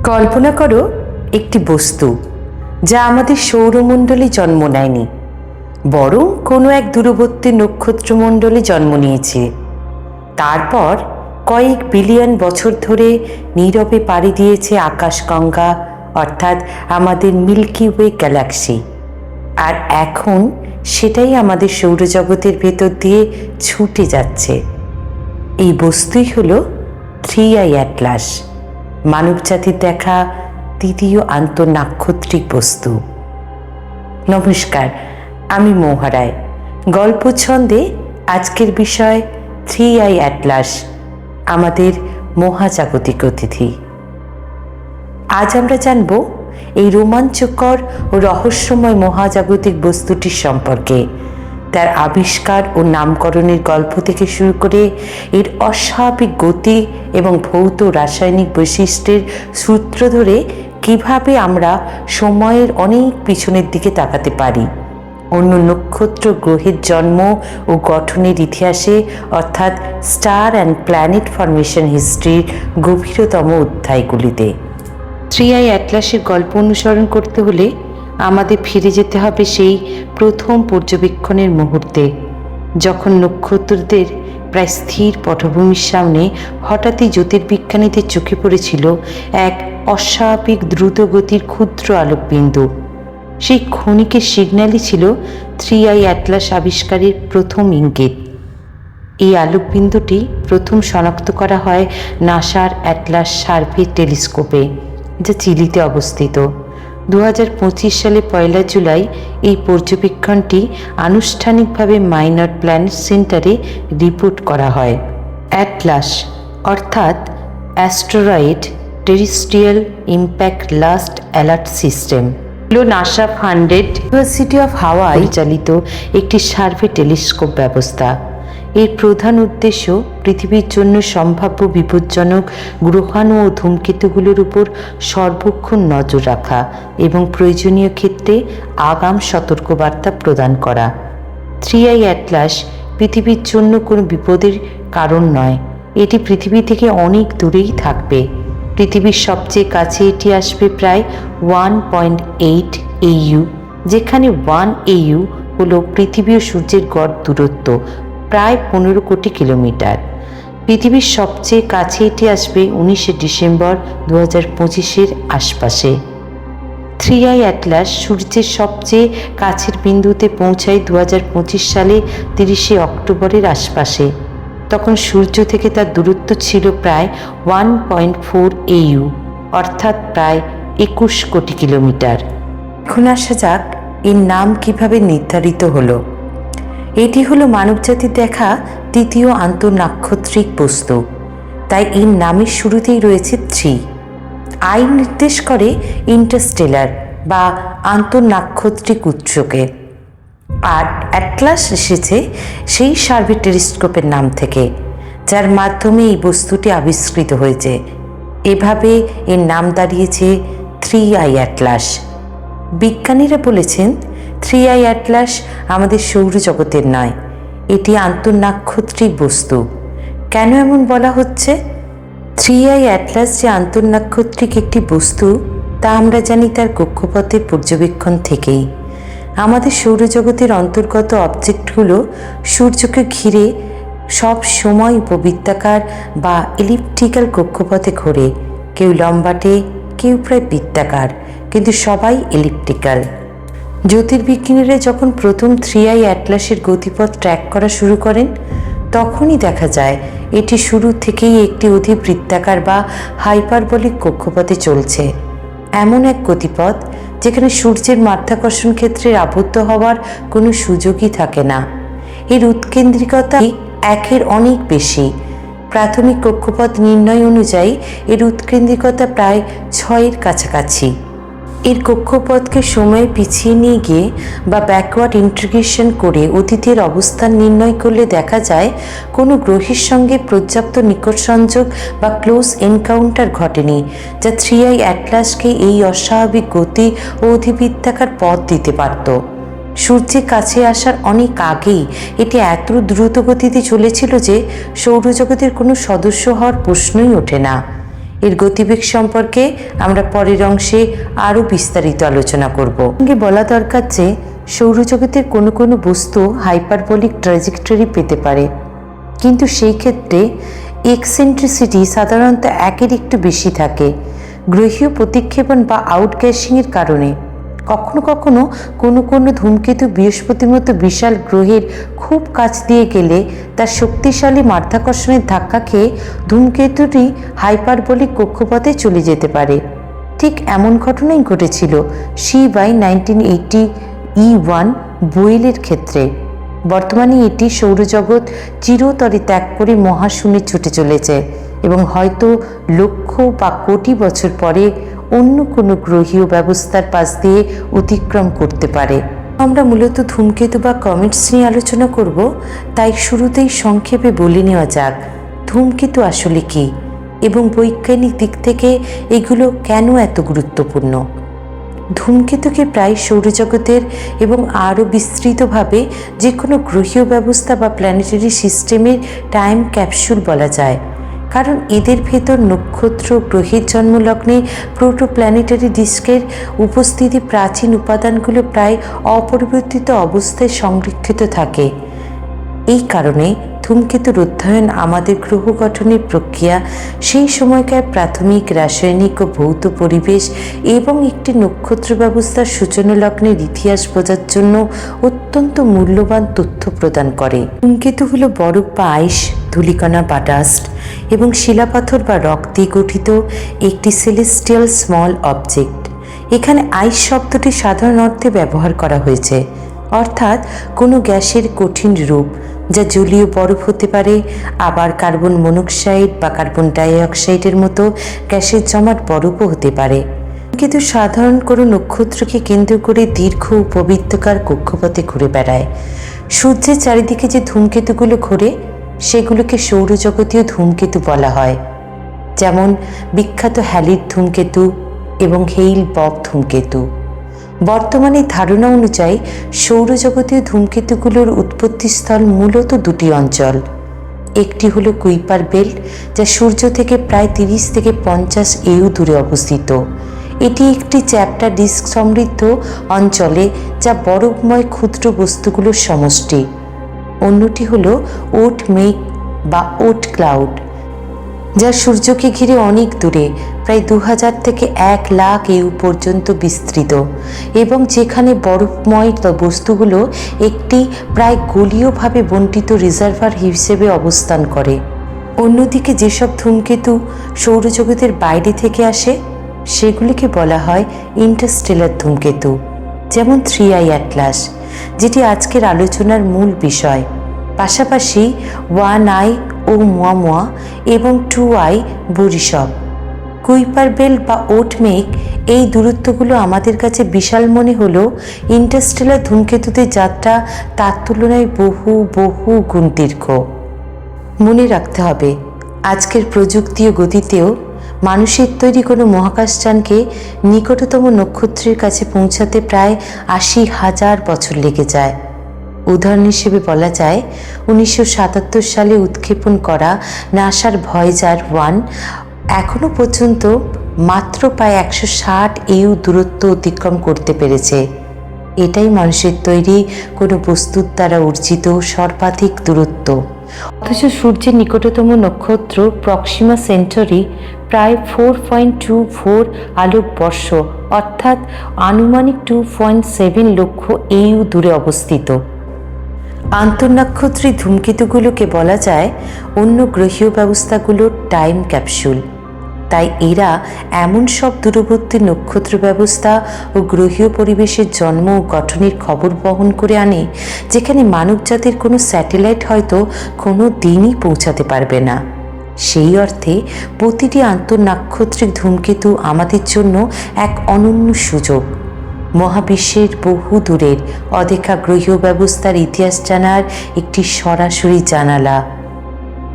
কল্পনা করো একটি বস্তু যা আমাদের সৌরমণ্ডলে জন্ম নেয়নি, বরং কোনো এক দূরবর্তী নক্ষত্রমণ্ডলে জন্ম নিয়েছে। তারপর কয়েক বিলিয়ন বছর ধরে নীরবে পাড়ি দিয়েছে আকাশগঙ্গা, অর্থাৎ আমাদের মিল্কি ওয়ে গ্যালাক্সি। আর এখন সেটাই আমাদের সৌরজগতের ভেতর দিয়ে ছুটে যাচ্ছে। এই বস্তুই হলো 3i অ্যাটলাস, মানবজাতির দেখা তৃতীয় আন্তঃনাক্ষত্রিক বস্তু। নমস্কার, আমি মৌহা রায়। গল্প ছন্দে আজকের বিষয় 3i অ্যাটলাস, আমাদের মহাজাগতিক অতিথি। আজ আমরা জানব এই রোমাঞ্চকর ও রহস্যময় মহাজাগতিক বস্তুটির সম্পর্কে, তার আবিষ্কার ও নামকরণের গল্প থেকে শুরু করে এর অস্বাভাবিক গতি এবং ভৌত রাসায়নিক বৈশিষ্ট্যের সূত্র ধরে কিভাবে আমরা সময়ের অনেক পিছনের দিকে তাকাতে পারি, অন্য নক্ষত্র গ্রহের জন্ম ও গঠনের ইতিহাসে, অর্থাৎ স্টার অ্যান্ড প্ল্যানেট ফরমেশন হিস্ট্রির গভীরতম অধ্যায়গুলিতে। 3i অ্যাটলাসের গল্প অনুসরণ করতে হলে আমাদের ফিরে যেতে হবে সেই প্রথম পর্যবেক্ষণের মুহূর্তে, যখন নক্ষত্রদের প্রায় স্থির পটভূমির সামনে হঠাৎই জ্যোতির্বিজ্ঞানীদের চোখে পড়েছিল এক অস্বাভাবিক দ্রুতগতির ক্ষুদ্র আলোকবিন্দু। সেই ক্ষণিকের সিগন্যালই ছিল 3i অ্যাটলাস আবিষ্কারের প্রথম ইঙ্গিত। এই আলোকবিন্দুটি প্রথম শনাক্ত করা হয় নাসার অ্যাটলাস সার্ভে টেলিস্কোপে, যা চিলিতে অবস্থিত। 2025 সালে 1 জুলাই এই পর্যবেক্ষণটি আনুষ্ঠানিকভাবে মাইনর প্ল্যানেট সেন্টারে রিপোর্ট করা হয়। অ্যাটলাস অর্থাৎ asteroid terrestrial impact last alert system হল নাসা ফান্ডেড ইউনিভার্সিটি অফ হাওয়াই পরিচালিত একটি সার্ভে টেলিস্কোপ ব্যবস্থা। এর প্রধান উদ্দেশ্য পৃথিবীর জন্য সম্ভাব্য বিপজ্জনক গ্রহাণু ও ধূমকেতুগুলোর উপর সর্বক্ষণ নজর রাখা এবং প্রয়োজনীয় ক্ষেত্রে আগাম সতর্কবার্তা প্রদান করা। 3i অ্যাটলাস পৃথিবীর জন্য কোনো বিপদের কারণ নয়, এটি পৃথিবী থেকে অনেক দূরেই থাকবে। পৃথিবীর সবচেয়ে কাছে এটি আসবে প্রায় 1.8 AU, যেখানে 1 AU হলো পৃথিবী ও সূর্যের গড় দূরত্ব, প্রায় 15 কোটি কিলোমিটার। পৃথিবীর সবচেয়ে কাছে এটি আসবে 19 ডিসেম্বর 2025-এর আশপাশে। 3i অ্যাটলাস সূর্যের সবচেয়ে কাছের বিন্দুতে পৌঁছায় 2025 সালে 30 অক্টোবরের আশপাশে। তখন সূর্য থেকে তার দূরত্ব ছিল প্রায় 1.4 AU, অর্থাৎ প্রায় 21 কোটি কিলোমিটার। এখন আসা যাক এর নাম কিভাবে নির্ধারিত হলো। এটি হলো মানবজাতির দেখা তৃতীয় আন্তঃনাক্ষত্রিক বস্তু, তাই এর নামের শুরুতেই রয়েছে 3। আই নির্দেশ করে ইন্টারস্টেলার বা আন্তঃনাক্ষত্রিক উৎসকে, আর অ্যাটলাস এসেছে সেই সার্ভে টেলিস্কোপের নাম থেকে, যার মাধ্যমে এই বস্তুটি আবিষ্কৃত হয়েছে। এভাবে এর নাম দাঁড়িয়েছে 3i অ্যাটলাস। বিজ্ঞানীরা বলেছেন 3i অ্যাটলাস আমাদের সৌরজগতের নয়, এটি আন্তঃনাক্ষত্রিক বস্তু। কেন এমন বলা হচ্ছে? 3i অ্যাটলাস যে আন্তঃনাক্ষত্রিক একটি বস্তু তা আমরা জানি তার কক্ষপথের পর্যবেক্ষণ থেকেই। আমাদের সৌরজগতের অন্তর্গত অবজেক্টগুলো সূর্যকে ঘিরে সব সময় উপবৃত্তাকার বা এলিপ্টিক্যাল কক্ষপথে ঘোরে, কেউ লম্বাটে, কেউ প্রায় বৃত্তাকার, কিন্তু সবাই এলিপ্টিক্যাল। জ্যোতির্বিজ্ঞানীরা যখন প্রথম 3i অ্যাটলাসের গতিপথ ট্র্যাক করা শুরু করেন, তখনই দেখা যায় এটি শুরু থেকেই একটি অধিবৃত্তাকার বা হাইপারবলিক কক্ষপথে চলছে। এমন এক গতিপথ যেখানে সূর্যের মাধ্যাকর্ষণ ক্ষেত্রের আবদ্ধ হওয়ার কোনো সুযোগই থাকে না। এর উৎকেন্দ্রিকতা 1-এর অনেক বেশি। প্রাথমিক কক্ষপথ নির্ণয় অনুযায়ী এর উৎকেন্দ্রিকতা প্রায় 6-এর কাছাকাছি। এর কক্ষপথকে সময়ে পিছিয়ে নিয়ে গিয়ে বা ব্যাকওয়ার্ড ইন্টিগ্রেশন করে অতীতের অবস্থান নির্ণয় করলে দেখা যায় কোনো গ্রহের সঙ্গে পর্যাপ্ত নিকট সংযোগ বা ক্লোজ এনকাউন্টার ঘটেনি, যা 3i অ্যাটলাসকে এই অস্বাভাবিক গতি ও অধিবৃত্তাকার পথ দিতে পারত। সূর্যের কাছে আসার অনেক আগেই এটি এত দ্রুত গতিতে চলেছিল যে সৌরজগতের কোনো সদস্য হওয়ার প্রশ্নই ওঠে না। এর গতিবেগ সম্পর্কে আমরা পরের অংশে আরও বিস্তারিত আলোচনা করব। বলা দরকার যে সৌরজগতের কোনো কোনো বস্তু হাইপারবোলিক ট্র্যাজেক্টরি পেতে পারে, কিন্তু সেই ক্ষেত্রে এক্সেন্ট্রিসিটি সাধারণত একের একটু বেশি থাকে গ্রহীয় প্রতিক্ষেপণ বা আউটগ্যাসিংয়ের কারণে। কখনো কখনো কোনো কোনো ধূমকেতু বৃহস্পতির মতো বিশাল গ্রহের খুব কাছ দিয়ে গেলে তার শক্তিশালী মাধ্যাকর্ষণের ধাক্কা খেয়ে ধূমকেতুটি হাইপারবোলিক কক্ষপথে চলে যেতে পারে। ঠিক এমন ঘটনাই ঘটেছিল CY 1980 E1 বোয়েলের ক্ষেত্রে। বর্তমানে এটি সৌরজগৎ চিরতরে ত্যাগ করে মহাশূন্যে ছুটে চলেছে এবং হয়তো লক্ষ বা কোটি বছর পরে অন্য কোনো গ্রহীয় ব্যবস্থার পাশ দিয়ে অতিক্রম করতে পারে। আমরা মূলত ধূমকেতু বা কমেটস নিয়ে আলোচনা করব, তাই শুরুতেই সংক্ষেপে বলে নেওয়া যাক ধূমকেতু আসলে কী এবং বৈজ্ঞানিক দিক থেকে এগুলো কেন এত গুরুত্বপূর্ণ। ধূমকেতুকে প্রায় সৌরজগতের এবং আরও বিস্তৃতভাবে যে কোনো গ্রহীয় ব্যবস্থা বা প্ল্যানেটারি সিস্টেমের টাইম ক্যাপসুল বলা যায়, কারণ এদের ভেতর নক্ষত্র গ্রহের জন্মলগ্নে প্রোটোপ্ল্যানেটারি ডিস্কের উপস্থিতি প্রাচীন উপাদানগুলো প্রায় অপরিবর্তিত অবস্থায় সংরক্ষিত থাকে। এই কারণে ধূমকেতুর অধ্যয়ন আমাদের গ্রহ গঠনের প্রক্রিয়া, সেই সময়কার প্রাথমিক রাসায়নিক ও ভৌত পরিবেশ এবং একটি নক্ষত্র ব্যবস্থার সূচনা লগ্নের ইতিহাস বোঝার জন্য অত্যন্ত মূল্যবান তথ্য প্রদান করে। ধূমকেতু হলো বরফ বা আইস, ধূলিকণা বা ডাস্ট এবং শিলাপাথর বা রক দিয়ে গঠিত একটি সেলেস্টিয়াল স্মল অবজেক্ট। এখানে আইস শব্দটি সাধারণ অর্থে ব্যবহার করা হয়েছে, অর্থাৎ কোনো গ্যাসের কঠিন রূপ যা জলীয় বরফ হতে পারে, আবার কার্বন মনোক্সাইড বা কার্বন ডাইঅক্সাইডের মতো গ্যাসের জমাট বরফও হতে পারে। কিন্তু সাধারণ কোনো নক্ষত্রকে কেন্দ্র করে দীর্ঘ উপবৃত্তাকার কক্ষপথে ঘুরে বেড়ায়। সূর্যের চারিদিকে যে ধূমকেতুগুলো ঘোরে সেগুলোকে সৌরজগতীয় ধূমকেতু বলা হয়, যেমন বিখ্যাত হ্যালির ধূমকেতু এবং হেইল বব ধূমকেতু। বর্তমানে ধারণা অনুযায়ী সৌরজগতীয় ধূমকেতুগুলোর উৎপত্তিস্থল মূলত দুটি অঞ্চল। একটি হলো কুইপার বেল্ট, যা সূর্য থেকে প্রায় 30 থেকে 50 EU দূরে অবস্থিত। এটি একটি চ্যাপ্টা ডিস্ক সমৃদ্ধ অঞ্চলে, যা বরফময় ক্ষুদ্র বস্তুগুলোর সমষ্টি। অন্যটি হলো ওট মেঘ বা ওট ক্লাউড, যা সূর্যকে ঘিরে অনেক দূরে, প্রায় 2000 থেকে 1 লাখ EU পর্যন্ত বিস্তৃত এবং যেখানে বরফময় বস্তুগুলো একটি প্রায় গোলীয়ভাবে বণ্টিত রিজার্ভার হিসেবে অবস্থান করে। অন্যদিকে যেসব ধূমকেতু সৌরজগতের বাইরে থেকে আসে সেগুলিকে বলা হয় ইন্টারস্টেলার ধূমকেতু, যেমন 3I অ্যাটলাস, যেটি আজকের আলোচনার মূল বিষয়। পাশাপাশি 1I ওumuamua এবং 2I বোরিসভ। কুইপার বেল্ট বা ওট মেঘ, এই দূরত্বগুলো আমাদের কাছে বিশাল মনে হলেও ইন্টারস্টেলার ধূমকেতুতে যাত্রা তার তুলনায় বহু বহু গুণ দীর্ঘ। মনে রাখতে হবে, আজকের প্রযুক্তি ও গতিতেও মানুষের তৈরি কোনো মহাকাশযানকে নিকটতম নক্ষত্রের কাছে পৌঁছাতে প্রায় 80,000 বছর লেগে যায়। উদাহরণ হিসেবে বলা যায় 1977 সালে উৎক্ষেপণ করা নাসার ভয়েজার 1 এখনও পর্যন্ত মাত্র প্রায় 160 EU দূরত্ব অতিক্রম করতে পেরেছে। এটাই মানুষের তৈরি কোনো বস্তুর দ্বারা অর্জিত সর্বাধিক দূরত্ব। অথচ সূর্যের নিকটতম নক্ষত্র প্রক্সিমা সেন্টারি প্রায় 4.24 আলোকবর্ষ অর্থাৎ আনুমানিক 2.7 লক্ষ EU দূরে অবস্থিত। আন্তঃনক্ষত্রী ধূমকেতুগুলোকে বলা যায় অন্য গ্রহীয় ব্যবস্থাগুলোর টাইম ক্যাপসুল। তাই এরা এমন সব দূরবর্তী নক্ষত্র ব্যবস্থা ও গ্রহীয় পরিবেশের জন্ম ও গঠনের খবর বহন করে আনে, যেখানে মানবজাতির কোনো স্যাটেলাইট হয়তো কোনো দিনই পৌঁছাতে পারবে না। সেই অর্থে প্রতিটি আন্তঃনাক্ষত্রিক ধূমকেতু আমাদের জন্য এক অনন্য সুযোগ, মহাবিশ্বের বহু দূরের অদেখা গ্রহীয় ব্যবস্থার ইতিহাস জানার একটি সরাসরি জানালা।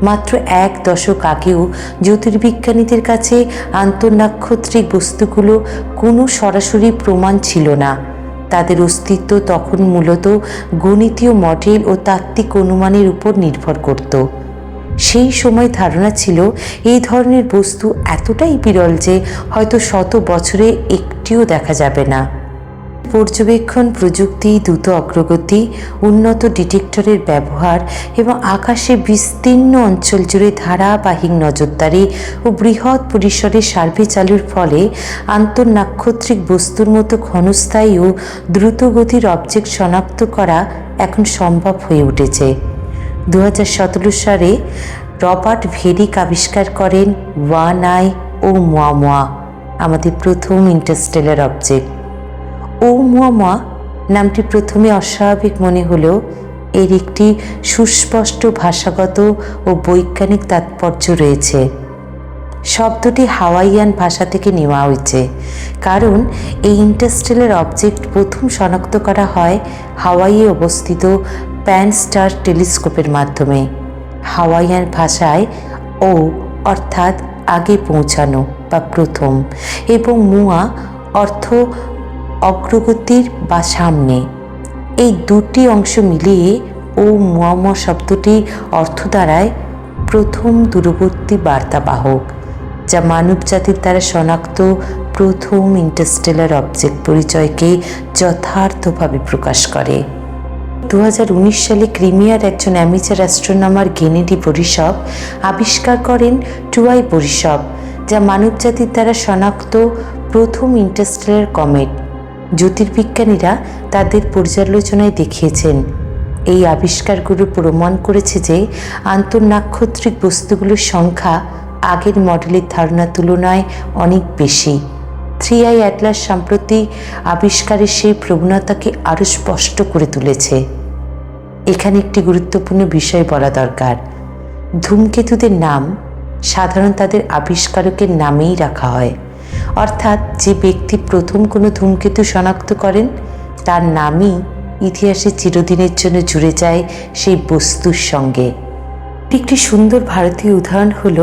মাত্র 1 দশক আগেও জ্যোতির্বিজ্ঞানীদের কাছে আন্তঃনাক্ষত্রিক বস্তুগুলো কোনো সরাসরি প্রমাণ ছিল না। তাদের অস্তিত্ব তখন মূলত গণিতীয় মডেল ও তাত্ত্বিক অনুমানের উপর নির্ভর করত। সেই সময় ধারণা ছিল এই ধরনের বস্তু এতটাই বিরল যে হয়তো শত বছরে একটিও দেখা যাবে না। পর্যবেক্ষণ প্রযুক্তি, দ্রুত অগ্রগতি, উন্নত ডিটেক্টরের ব্যবহার এবং আকাশে বিস্তীর্ণ অঞ্চল জুড়ে ধারাবাহিক নজরদারি ও বৃহৎ পরিসরে সার্ভে চালুর ফলে আন্তঃনাক্ষত্রিক বস্তুর মতো ক্ষণস্থায়ী ও দ্রুতগতির অবজেক্ট শনাক্ত করা এখন সম্ভব হয়ে উঠেছে। 2017 সালে রবার্ট ভেরিক আবিষ্কার করেন ওয়ান আই ওumuamua, আমাদের প্রথম ইন্টারস্টেলার অবজেক্ট। ওumuamua নামটি প্রথমে অস্বাভাবিক মনে হলেও এর একটি সুস্পষ্ট ভাষাগত ও বৈজ্ঞানিক তাৎপর্য রয়েছে। শব্দটি হাওয়াইয়ান ভাষা থেকে নেওয়া হয়েছে, কারণ এই ইন্টারস্টেলার অবজেক্ট প্রথম শনাক্ত করা হয় হাওয়াইয়ে অবস্থিত প্যান স্টার টেলিস্কোপের মাধ্যমে। হাওয়াইয়ান ভাষায় ও অর্থাৎ আগে পৌঁছানো বা প্রথম, এবং মুয়া অর্থ অগ্রগতির বা সামনে। এই দুটি অংশ মিলিয়ে ওumuamua শব্দটির অর্থ দাঁড়ায় প্রথম দূরবর্তী বার্তাবাহক, যা মানবজাতির দ্বারা শনাক্ত প্রথম ইন্টারস্টেলার অবজেক্ট পরিচয়কে যথার্থভাবে প্রকাশ করে। 2019 সালে ক্রিমিয়ার একজন অ্যামেচার অ্যাস্ট্রোনমার গেনেডি বরিসভ আবিষ্কার করেন 2I বরিসভ, যা মানবজাতির দ্বারা শনাক্ত প্রথম ইন্টারস্টেলার কমেট। জ্যোতির্বিজ্ঞানীরা তাদের পর্যালোচনায় দেখিয়েছেন এই আবিষ্কারগুলো প্রমাণ করেছে যে আন্তঃনাক্ষত্রিক বস্তুগুলোর সংখ্যা আগের মডেলের ধারণার তুলনায় অনেক বেশি। 3I অ্যাটলাস সম্প্রতি আবিষ্কারের সেই প্রবণতাকে আরও স্পষ্ট করে তুলেছে। এখানে একটি গুরুত্বপূর্ণ বিষয় বলা দরকার। ধূমকেতুদের নাম সাধারণ তাদের আবিষ্কারকের নামেই রাখা হয়, অর্থাৎ যে ব্যক্তি প্রথম কোনো ধূমকেতু শনাক্ত করেন তার নামই ইতিহাসে চিরদিনের জন্য জুড়ে যায় সেই বস্তুর সঙ্গে। একটি সুন্দর ভারতীয় উদাহরণ হল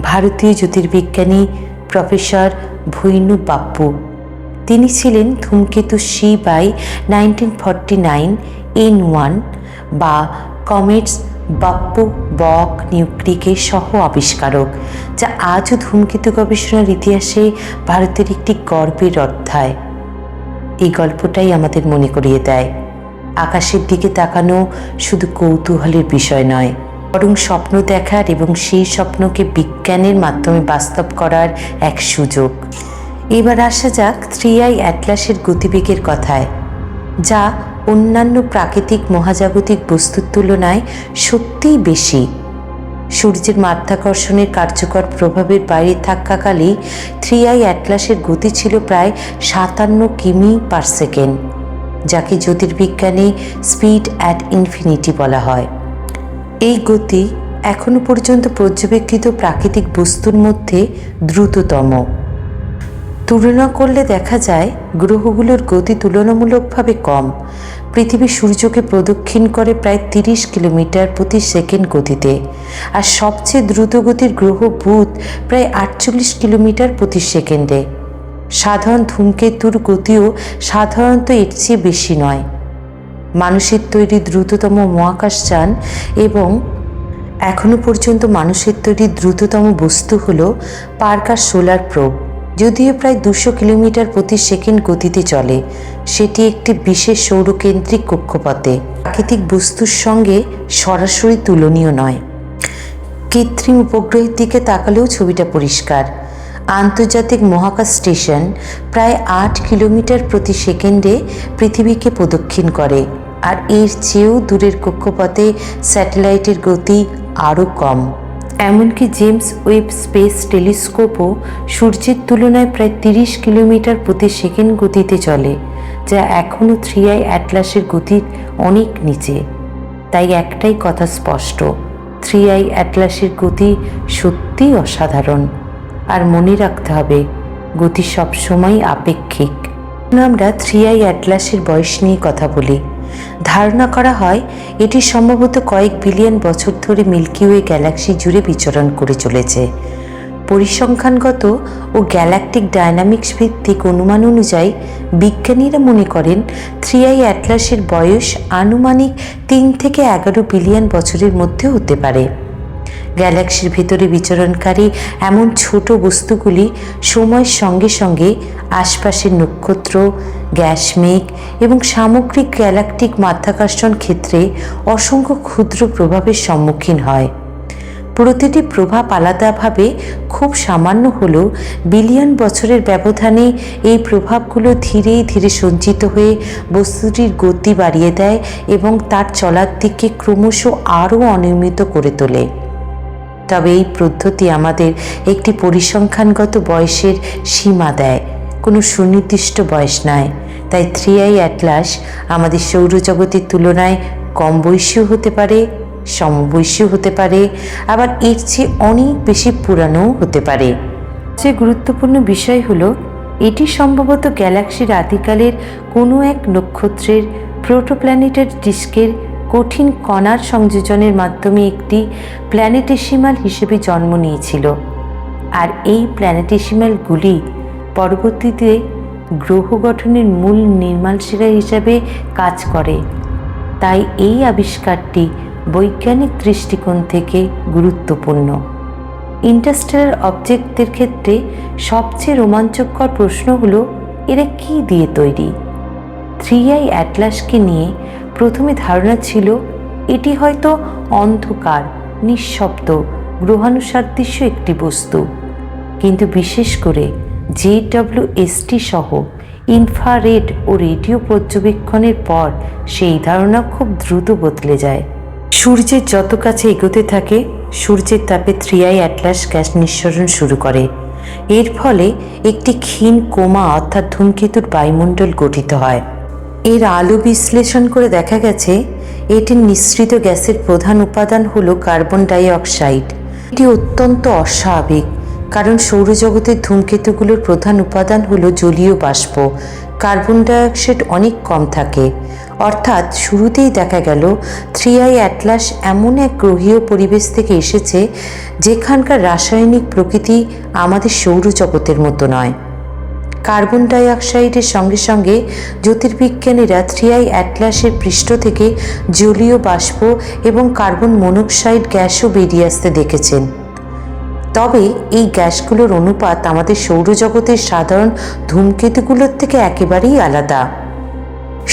ভারতীয় জ্যোতির্বিজ্ঞানী প্রফেসর ভৈনু বাপ্পু। তিনি ছিলেন ধূমকেতু C/1949 N1 বা কমেটস বাপ্পু বক নিউক্লিকের সহ আবিষ্কারক, যা আজও ধূমকেতু গবেষণার ইতিহাসে ভারতের একটি গর্বের অধ্যায়। এই গল্পটাই আমাদের মনে করিয়ে দেয় আকাশের দিকে তাকানো শুধু কৌতূহলের বিষয় নয়, বরং স্বপ্ন দেখার এবং সেই স্বপ্নকে বিজ্ঞানের মাধ্যমে বাস্তব করার এক সুযোগ। এবার আসা যাক 3I অ্যাটলাসের গতিবেগের কথায়, যা অন্যান্য প্রাকৃতিক মহাজাগতিক বস্তুর তুলনায় সত্যিই বেশি। সূর্যের মাধ্যাকর্ষণের কার্যকর প্রভাবের বাইরে থাকাকালেই 3I অ্যাটলাসের গতি ছিল প্রায় 57 কিমি/সেকেন্ড, যাকে জ্যোতির্বিজ্ঞানে স্পিড অ্যাট ইনফিনিটি বলা হয়। এই গতি এখনো পর্যন্ত পর্যবেক্ষিত প্রাকৃতিক বস্তুর মধ্যে দ্রুততম। তুলনা করলে দেখা যায় গ্রহগুলোর গতি তুলনামূলকভাবে কম। পৃথিবী সূর্যকে প্রদক্ষিণ করে প্রায় 30 কিমি/সেকেন্ড গতিতে, আর সবচেয়ে দ্রুতগতির গ্রহ বুধ প্রায় 48 কিমি/সেকেন্ডে। সাধারণ ধূমকেতুর গতিও সাধারণত এর চেয়ে বেশি নয়। মানুষের তৈরি দ্রুততম মহাকাশযান এবং এখনো পর্যন্ত মানুষের তৈরি দ্রুততম বস্তু হল পার্কার সোলার প্রোব। যদিও প্রায় 200 কিমি/সেকেন্ড গতিতে চলে, সেটি একটি বিশেষ সৌরকেন্দ্রিক কক্ষপথে প্রাকৃতিক বস্তুর সঙ্গে সরাসরি তুলনীয় নয়। কৃত্রিম উপগ্রহের দিকে তাকালেও ছবিটা পরিষ্কার। আন্তর্জাতিক মহাকাশ স্টেশন প্রায় 8 কিমি/সেকেন্ডে পৃথিবীকে প্রদক্ষিণ করে, আর এর চেয়েও দূরের কক্ষপথে স্যাটেলাইটের গতি আরও কম। এমনকি জেমস ওয়েব স্পেস টেলিস্কোপও সূর্যের তুলনায় প্রায় 30 কিমি/সেকেন্ড গতিতে চলে, যা এখনও 3I অ্যাটলাসের গতির অনেক নিচে। তাই একটাই কথা স্পষ্ট, 3I অ্যাটলাসের গতি সত্যিই অসাধারণ। আর মনে রাখতে হবে, গতি সবসময় আপেক্ষিক। আমরা 3I অ্যাটলাসের বয়স নিয়ে কথা বলি। ধারণা করা হয় এটি সম্ভবত কয়েক বিলিয়ন বছর ধরে মিল্কি ওয়ে গ্যালাক্সি জুড়ে বিচরণ করে চলেছে। পরিসংখ্যানগত ও গ্যালাকটিক ডায়নামিক্স ভিত্তিক অনুমান অনুযায়ী বিজ্ঞানীরা মনে করেন 3I অ্যাটলাসের বয়স আনুমানিক 3 থেকে 11 বিলিয়ন বছরের মধ্যে হতে পারে। গ্যালাক্সির ভেতরে বিচরণকারী এমন ছোট বস্তুগুলি সময়ের সঙ্গে সঙ্গে আশপাশের নক্ষত্র, গ্যাস মেঘ এবং সামগ্রিক গ্যালাকটিক মাধ্যাকর্ষণ ক্ষেত্রে অসংখ্য ক্ষুদ্র প্রভাবের সম্মুখীন হয়। প্রতিটি প্রভাব আলাদাভাবে খুব সামান্য হলেও বিলিয়ন বছরের ব্যবধানে এই প্রভাবগুলো ধীরে ধীরে সঞ্চিত হয়ে বস্তুটির গতি বাড়িয়ে দেয় এবং তার চলার দিককে ক্রমশ আরও অনিয়মিত করে তোলে। তবে এই পদ্ধতি আমাদের একটি পরিসংখ্যানগত বয়সের সীমা দেয়, কোনো সুনির্দিষ্ট বয়স নয়। তাই 3i অ্যাটলাস আমাদের সৌরজগতের তুলনায় কম বয়সীও হতে পারে, সমবয়সী হতে পারে, আবার এর চেয়ে অনেক বেশি পুরানোও হতে পারে। যে গুরুত্বপূর্ণ বিষয় হলো এটি সম্ভবত গ্যালাক্সির আদিকালের কোনো এক নক্ষত্রের প্রোটোপ্ল্যানেটারি ডিস্কের কঠিন কণার সংযোজনের মাধ্যমে একটি প্ল্যানেটেসিমাল হিসেবে জন্ম নিয়েছিল। আর এই প্ল্যানেটেসিমালগুলি পরবর্তীতে গ্রহ গঠনের মূল নির্মাণশিলা হিসাবে কাজ করে। তাই এই আবিষ্কারটি বৈজ্ঞানিক দৃষ্টিকোণ থেকে গুরুত্বপূর্ণ। ইন্টারস্টেলার অবজেক্টদের ক্ষেত্রে সবচেয়ে রোমাঞ্চকর প্রশ্ন হলো এরা কী দিয়ে তৈরি। 3i অ্যাটলাসকে নিয়ে প্রথমে ধারণা ছিল এটি হয়তো অন্ধকার, নিঃশব্দ, গ্রহাণুসাদৃশ্য একটি বস্তু। কিন্তু বিশেষ করে JWST সহ ইনফ্রারেড ও রেডিও পর্যবেক্ষণের পর সেই ধারণা খুব দ্রুত বদলে যায়। সূর্যের যত কাছে এগোতে থাকে সূর্যের তাপে 3i অ্যাটলাস গ্যাস নিঃসরণ শুরু করে। এর ফলে একটি ক্ষীণ কোমা অর্থাৎ ধূমকেতুর বায়ুমণ্ডল গঠিত হয়। এর আলো বিশ্লেষণ করে দেখা গেছে এটির নিঃসৃত গ্যাসের প্রধান উপাদান হলো কার্বন ডাই অক্সাইড। এটি অত্যন্ত অস্বাভাবিক, কারণ সৌরজগতের ধূমকেতুগুলোর প্রধান উপাদান হলো জলীয় বাষ্প। কার্বন ডাই অক্সাইড অনেক কম থাকে। অর্থাৎ শুরুতেই দেখা গেল 3i অ্যাটলাস এমন এক গ্রহীয় পরিবেশ থেকে এসেছে যেখানকার রাসায়নিক প্রকৃতি আমাদের সৌরজগতের মতো নয়। কার্বন ডাই অক্সাইডের সঙ্গে সঙ্গে জ্যোতির্বিজ্ঞানীরা 3i অ্যাটলাসের পৃষ্ঠ থেকে জলীয় বাষ্প এবং কার্বন মনোক্সাইড গ্যাসও বেরিয়ে আসতে দেখেছেন। তবে এই গ্যাসগুলোর অনুপাত আমাদের সৌরজগতের সাধারণ ধূমকেতুগুলোর থেকে একেবারেই আলাদা।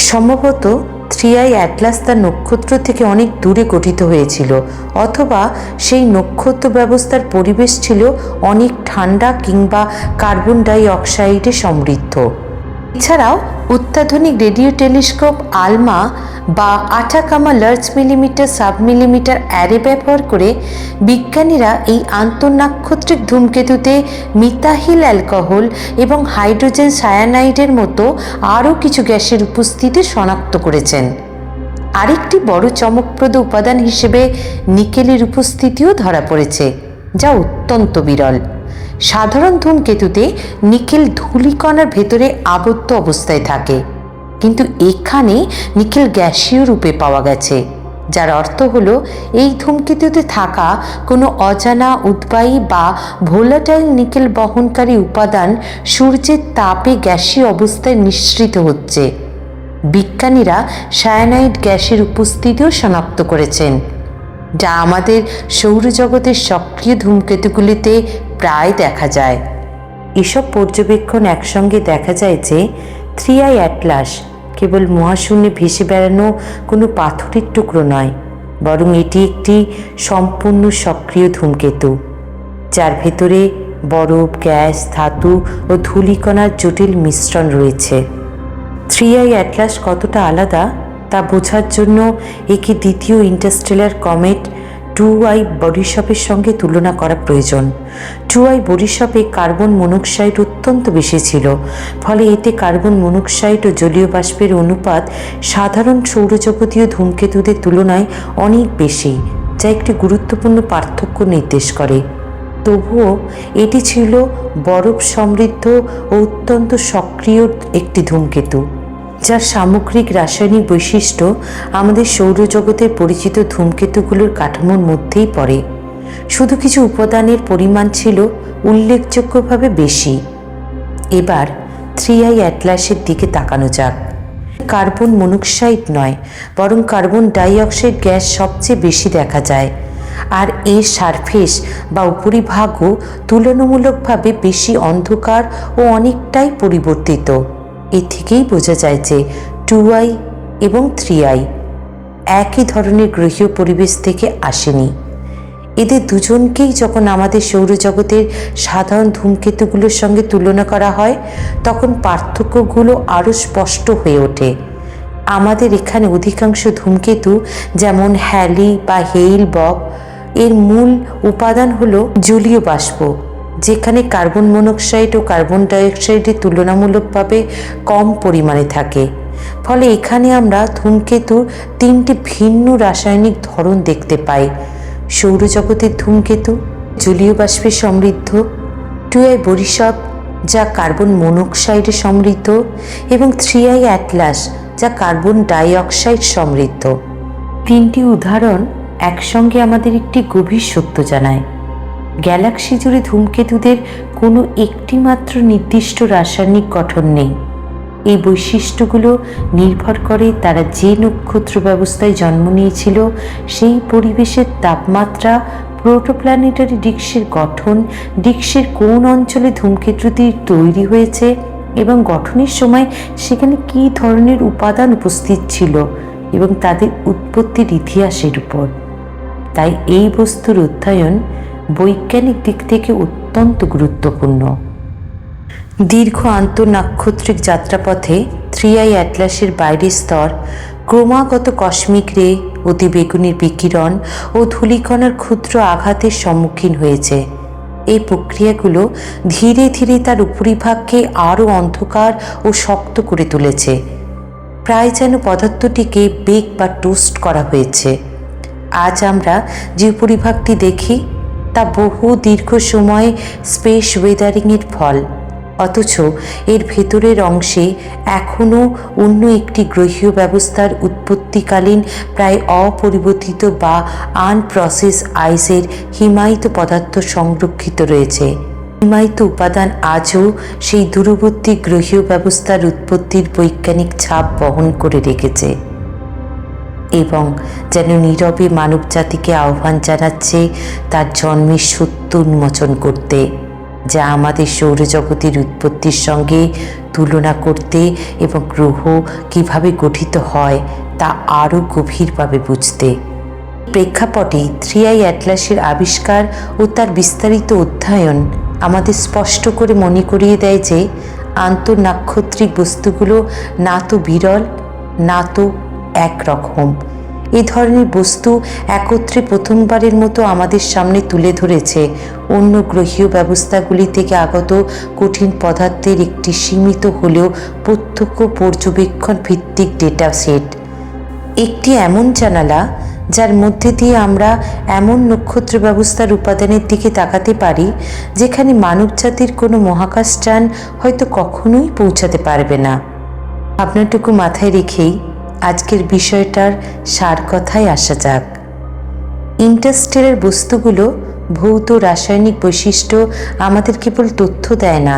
সম্ভবত 3i অ্যাটলাস তার নক্ষত্র থেকে অনেক দূরে গঠিত হয়েছিল, অথবা সেই নক্ষত্র ব্যবস্থার পরিবেশ ছিল অনেক ঠান্ডা কিংবা কার্বন ডাই অক্সাইডে সমৃদ্ধ। এছাড়াও অত্যাধুনিক রেডিও টেলিস্কোপ আলমা বা আটাকামা large millimetre sub millimetre array ব্যবহার করে বিজ্ঞানীরা এই আন্তঃনাক্ষত্রিক ধূমকেতুতে মিথাইল অ্যালকোহল এবং হাইড্রোজেন সায়ানাইডের মতো আরও কিছু গ্যাসের উপস্থিতি শনাক্ত করেছেন। আরেকটি বড় চমকপ্রদ উপাদান হিসেবে নিকেলের উপস্থিতিও ধরা পড়েছে, যা অত্যন্ত বিরল। সাধারণ ধূমকেতুতে নিকেল ধূলিকণার ভেতরে আবদ্ধ অবস্থায় থাকে, কিন্তু এখানে নিকেল গ্যাসীয় রূপে পাওয়া গেছে, যার অর্থ হলো এই ধূমকেতুতে থাকা কোনো অজানা উদ্বায়ী বা ভোলাটাইল নিকেল বহনকারী উপাদান সূর্যের তাপে গ্যাসীয় অবস্থায় নিঃসৃত হচ্ছে। বিজ্ঞানীরা সায়ানাইড গ্যাসের উপস্থিতিও শনাক্ত করেছেন, যা আমাদের সৌরজগতের সক্রিয় ধূমকেতুগুলিতে প্রায় দেখা যায়। এসব পর্যবেক্ষণ একসঙ্গে দেখা যায় যে 3i অ্যাটলাস কেবল মহাশূন্যে ভেসে বেড়ানো কোনো পাথরের টুকরো নয়, বরং এটি একটি সম্পূর্ণ সক্রিয় ধূমকেতু, যার ভেতরে বরফ, গ্যাস, ধাতু ও ধূলিকণার জটিল মিশ্রণ রয়েছে। 3i অ্যাটলাস কতটা আলাদা তা বোঝার জন্য একে দ্বিতীয় ইন্টারস্টেলার কমেট 2i বরিশপের সঙ্গে তুলনা করা প্রয়োজন। 2i বরিশপে কার্বন মনোক্সাইড অত্যন্ত বেশি ছিল, ফলে এতে কার্বন মনোক্সাইড ও জলীয় বাষ্পের অনুপাত সাধারণ সৌরজগতীয় ধূমকেতুদের তুলনায় অনেক বেশি, যা একটি গুরুত্বপূর্ণ পার্থক্য নির্দেশ করে। তবুও এটি ছিল বরফ সমৃদ্ধ ও অত্যন্ত সক্রিয় একটি ধূমকেতু, যার সামগ্রিক রাসায়নিক বৈশিষ্ট্য আমাদের সৌরজগতের পরিচিত ধূমকেতুগুলোর কাঠামোর মধ্যেই পড়ে। শুধু কিছু উপাদানের পরিমাণ ছিল উল্লেখযোগ্যভাবে বেশি। এবার 3i অ্যাটলাসের দিকে তাকানো যাক। কার্বন মনোক্সাইড নয়, বরং কার্বন ডাই অক্সাইড গ্যাস সবচেয়ে বেশি দেখা যায়। আর এর সারফেস বা উপরিভাগও তুলনামূলকভাবে বেশি অন্ধকার ও অনেকটাই পরিবর্তিত। এ থেকেই বোঝা যায় যে 2i এবং 3i একই ধরনের গ্রহীয় পরিবেশ থেকে আসেনি। এদের দুজনকেই যখন আমাদের সৌরজগতের সাধারণ ধূমকেতুগুলোর সঙ্গে তুলনা করা হয় তখন পার্থক্যগুলো আরও স্পষ্ট হয়ে ওঠে। আমাদের এখানে অধিকাংশ ধূমকেতু যেমন হ্যালি বা হেইল বব এর মূল উপাদান হলো জলীয় বাষ্প, যেখানে কার্বন মনোক্সাইড ও কার্বন ডাইঅক্সাইডের তুলনামূলকভাবে কম পরিমাণে থাকে। ফলে এখানে আমরা ধূমকেতুর তিনটি ভিন্ন রাসায়নিক ধরন দেখতে পাই। সৌরজগতের ধূমকেতু জলীয় বাষ্পে সমৃদ্ধ, 2i বরিশভ যা কার্বন মনোক্সাইডে সমৃদ্ধ এবং 3i অ্যাটলাস যা কার্বন ডাইঅক্সাইড সমৃদ্ধ। তিনটি উদাহরণ একসঙ্গে আমাদের একটি গভীর সত্য জানায়। গ্যালাক্সি জুড়ে ধূমকেতুদের কোনো একটি মাত্র নির্দিষ্ট রাসায়নিক গঠন নেই। এই বৈশিষ্ট্যগুলো নির্ভর করে তারা যে নক্ষত্র ব্যবস্থায় জন্ম নিয়েছিল সেই পরিবেশের তাপমাত্রা, প্রোটোপ্ল্যানেটারি ডিস্কের গঠন, ডিস্কের কোন অঞ্চলে ধূমকেতুটি তৈরি হয়েছে এবং গঠনের সময় সেখানে কী ধরনের উপাদান উপস্থিত ছিল এবং তাদের উৎপত্তির ইতিহাসের উপর। তাই এই বস্তুর অধ্যয়ন বৈজ্ঞানিক দিক থেকে অত্যন্ত গুরুত্বপূর্ণ। দীর্ঘ আন্তঃনাক্ষত্রিক যাত্রাপথে 3i অ্যাটলাসের বাইরের স্তর ক্রমাগত কসমিক রে, অতিবেগুনির বিকিরণ ও ধূলিকণার ক্ষুদ্র আঘাতের সম্মুখীন হয়েছে। এই প্রক্রিয়াগুলো ধীরে ধীরে তার উপরিভাগকে আরও অন্ধকার ও শক্ত করে তুলেছে, প্রায় যেন পদার্থটিকে বেক বা টোস্ট করা হয়েছে। আজ আমরা যে উপরিভাগটি দেখি তা বহু দীর্ঘ সময় স্পেস ওয়েদারিংয়ের ফল, অথচ এর ভেতরের অংশে এখনও অন্য একটি গ্রহীয় ব্যবস্থার উৎপত্তিকালীন প্রায় অপরিবর্তিত বা আনপ্রসেস আইসের হিমায়িত পদার্থ সংরক্ষিত রয়েছে। হিমায়িত উপাদান আজও সেই দূরবর্তী গ্রহীয় ব্যবস্থার উৎপত্তির বৈজ্ঞানিক ছাপ বহন করে রেখেছে এবং যেন নীরবে মানবজাতিকে আহ্বান জানাচ্ছে তার জন্মের সত্য উন্মোচন করতে, যা আমাদের সৌরজগতের উৎপত্তির সঙ্গে তুলনা করতে এবং গ্রহ কিভাবে গঠিত হয় তা আরও গভীরভাবে বুঝতে। প্রেক্ষাপটে 3i অ্যাটলাসের আবিষ্কার ও তার বিস্তারিত অধ্যয়ন আমাদের স্পষ্ট করে মনে করিয়ে দেয় যে আন্তঃনাক্ষত্রিক বস্তুগুলো না তো বিরল না তো একরকম। এ ধরনের বস্তু একত্রে প্রথমবারের মতো আমাদের সামনে তুলে ধরেছে অন্য গ্রহীয় ব্যবস্থাগুলি থেকে আগত কঠিন পদার্থের একটি সীমিত হলেও প্রত্যক্ষ পর্যবেক্ষণ ভিত্তিক ডেটা সেট। একটি এমন জানালা যার মধ্যে দিয়ে আমরা এমন নক্ষত্র ব্যবস্থার উপাদানের দিকে তাকাতে পারি যেখানে মানবজাতির কোনো মহাকাশযান হয়তো কখনোই পৌঁছাতে পারবে না। ভাবনাটুকু মাথায় রেখেই আজকের বিষয়টার সার কথায় আসা যাক। ইন্টারস্টেলার বস্তুগুলো ভৌত রাসায়নিক বৈশিষ্ট্য আমাদের কেবল তথ্য দেয় না,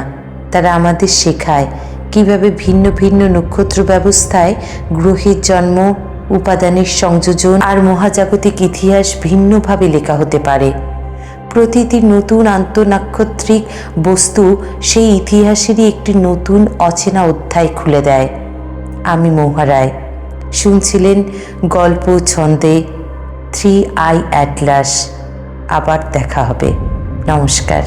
তারা আমাদের শেখায় কিভাবে ভিন্ন ভিন্ন নক্ষত্র ব্যবস্থায় গ্রহের জন্ম, উপাদানের সংযোজন আর মহাজাগতিক ইতিহাস ভিন্নভাবে লেখা হতে পারে। প্রতিটি নতুন আন্তঃনাক্ষত্রিক বস্তু সেই ইতিহাসেরই একটি নতুন অচেনা অধ্যায় খুলে দেয়। আমি মহুয়া রায়, শুনছিলেন গল্প ছন্দে 3i অ্যাটলাস। আবার দেখা হবে। নমস্কার।